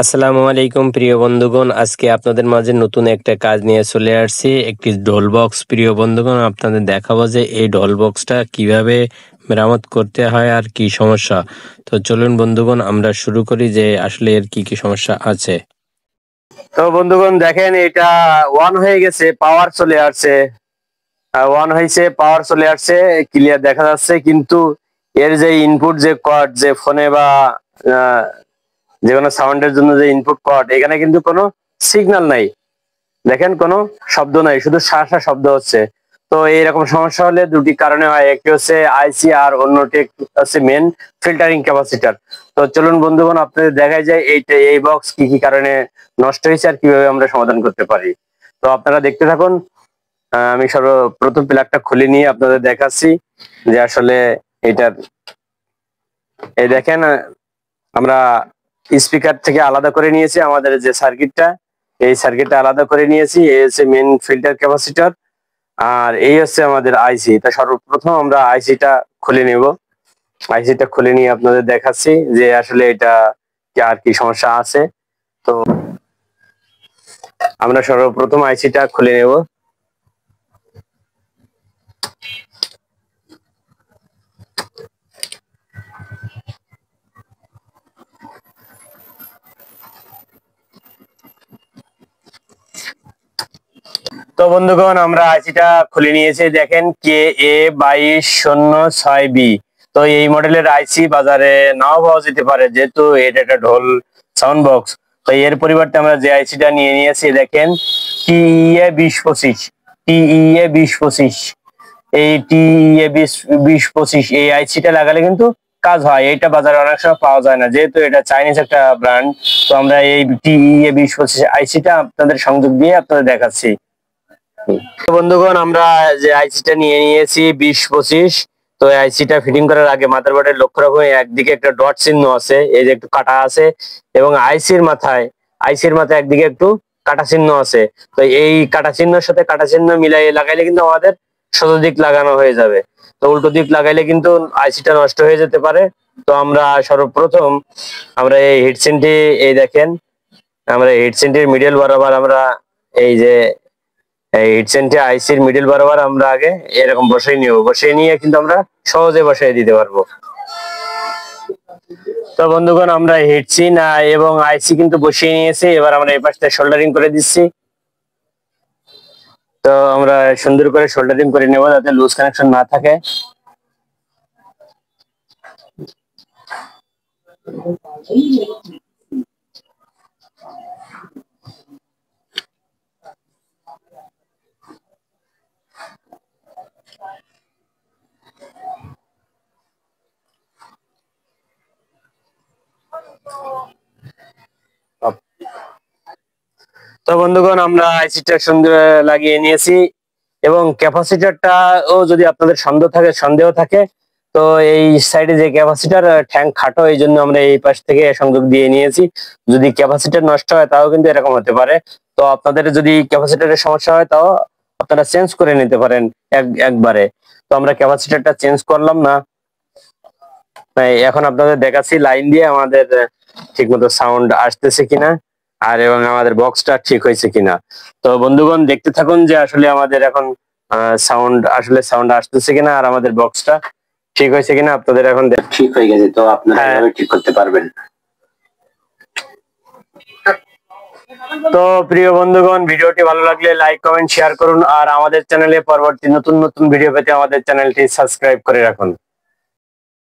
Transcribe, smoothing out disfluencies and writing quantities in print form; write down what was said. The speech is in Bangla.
আসসালামু আলাইকুম প্রিয় বন্ধুগণ, আজকে আপনাদের মাঝে নতুন একটা কাজ নিয়ে চলে আসছি। একটি ঢোল বক্স। প্রিয় বন্ধুগণ, আপনাদের দেখাবো যে এই ঢোল বক্সটা কিভাবে মেরামত করতে হয় আর কি সমস্যা। তো চলুন বন্ধুগণ, আমরা শুরু করি যে আসলে এর কি কি সমস্যা আছে। তো বন্ধুগণ দেখেন, এটা ওয়ান হয়ে গেছে, পাওয়ার চলে আসছে। ওয়ান হয়েছে, পাওয়ার চলে আসছে, ক্লিয়ার দেখা যাচ্ছে, কিন্তু এর যে ইনপুট যে কর্ড যে ফোনে বা আহ, যে কোনো সাউন্ডের জন্য যে ইনপুট কর্ড, এখানে কিন্তু কোনো সিগন্যাল নাই। দেখেন কোনো শব্দ নাই, শুধু শা শা শব্দ হচ্ছে। তো এইরকম সমস্যা হলে দুটি কারণে হয়, একটি হচ্ছে আইসি আর অন্যটি হচ্ছে মেন ফিল্টারিং ক্যাপাসিটর। তো চলুন বন্ধুগণ, আপনাদের দেখাই যায় এই বক্স কি কি কারণে নষ্ট হয়েছে আর কিভাবে আমরা সমাধান করতে পারি। তো আপনারা দেখতে থাকুন। আমি সর্বপ্রথম প্লাগটা খুলে নিয়ে আপনাদের দেখাচ্ছি যে আসলে এটার এই দেখেন, আমরা স্পিকার থেকে আলাদা করে নিয়েছি আমাদের যে সার্কিটটা, এই সার্কিটটা আলাদা করে নিয়েছি। এই হচ্ছে মেন ফিল্টার ক্যাপাসিটর, আর এই হচ্ছে আমাদের আইসি। তা সর্বপ্রথম আমরা আইসিটা খুলে নেব। আইসিটা খুলে নিয়ে আপনাদের দেখাচ্ছি যে আসলে এটা আর কি সমস্যা আছে। তো আমরা সর্বপ্রথম আইসিটা খুলে নেব। তো বন্ধুগণ, আমরা আইসিটা খুলে নিয়েছি। দেখেন KA2206B। তো এই মডেলের আইসি বাজারে নাও পাওয়া যেতে পারে, যেহেতু এটা একটা ঢোল সাউন্ড বক্স। তো এর পরিবর্তে আমরা যে আইসিটা নিয়ে নিয়েছি, দেখেন TEA2025। TEA2025, এই TEA2025 এই আইসিটা লাগালে কিন্তু কাজ হয়। এইটা বাজারে অনেক সময় পাওয়া যায় না, যেহেতু এটা চাইনিজ একটা ব্র্যান্ড। তো আমরা এই TEA2025 আইসিটা আপনাদের সংযোগ দিয়ে আপনাদের দেখাচ্ছি। বন্ধুগণ, আমরা যে আইসিটা নিয়ে নিয়েছি 2025। তো আইসিটা ফিটিং করার আগে মাদারবোর্ডের লক্ষ্য রাখুন, একদিকে একটা ডট চিহ্ন আছে, এই যে একটু কাটা আছে, এবং আইসির মাথায় একদিকে একটু কাটা চিহ্ন আছে। তো এই কাটা চিহ্নের সাথে কাটা চিহ্ন মিলাই লাগাইলে কিন্তু আমাদের সোজা দিক লাগানো হয়ে যাবে। তো উল্টো দিক লাগাইলে কিন্তু আইসিটা নষ্ট হয়ে যেতে পারে। তো আমরা সর্বপ্রথম আমরা এই হিটসিনটি, এই দেখেন, আমরা হিটসিনটির মিডল বরাবর আমরা এই যে এই হিটসিনটি আইসির মিডল বরাবর আমরা আগে এরকম বসিয়ে নিব। বসিয়ে নিয়ে কিন্তু আমরা সহজে বসিয়ে দিতে পারবো। তো বন্ধুগণ, আমরা হিটসিন এবং আইসি কিন্তু বসিয়ে নিয়েছি। এবার আমরা এই পাশটা সোল্ডারিং করে দিচ্ছি। তো আমরা সুন্দর করে সোল্ডারিং করে নেব যাতে লুজ কানেকশন না থাকে। তো বন্ধুগণ, আমরা আইসিটা সুন্দর লাগিয়ে নিয়েছি, এবং ক্যাপাসিটরটা ও যদি আপনাদের সন্দেহ থাকে, তো এই সাইডে যে ক্যাপাসিটর ট্যাঙ্ক খাটো, এই জন্য আমরা এই পাশ থেকে সংযোগ দিয়ে নিয়েছি। যদি ক্যাপাসিটর নষ্ট হয় তাও কিন্তু এরকম হতে পারে। তো আপনাদের যদি ক্যাপাসিটরের সমস্যা হয় তাও আপনারা চেঞ্জ করে নিতে পারেন একবারে। তো আমরা ক্যাপাসিটরটা চেঞ্জ করলাম না। এখন আপনাদের দেখাচ্ছি লাইন দিয়ে আমাদের ঠিকমতো সাউন্ড আসতেছে কিনা, আর এবং আমাদের বক্সটা ঠিক হয়েছে কিনা। তো বন্ধুগণ, দেখতে থাকুন যে আসলে আমাদের এখন সাউন্ড আসতেছে কিনা, আর আমাদের বক্সটা ঠিক হয়েছে কিনা। আপনাদের এখন ঠিক হয়ে গেছে, তো আপনারা ঠিক করতে পারবেন। তো প্রিয় বন্ধুগণ, ভিডিওটি ভালো লাগলে লাইক কমেন্ট শেয়ার করুন, আর আমাদের চ্যানেলে পরবর্তী নতুন নতুন ভিডিও পেতে আমাদের চ্যানেলটি সাবস্ক্রাইব করে রাখুন।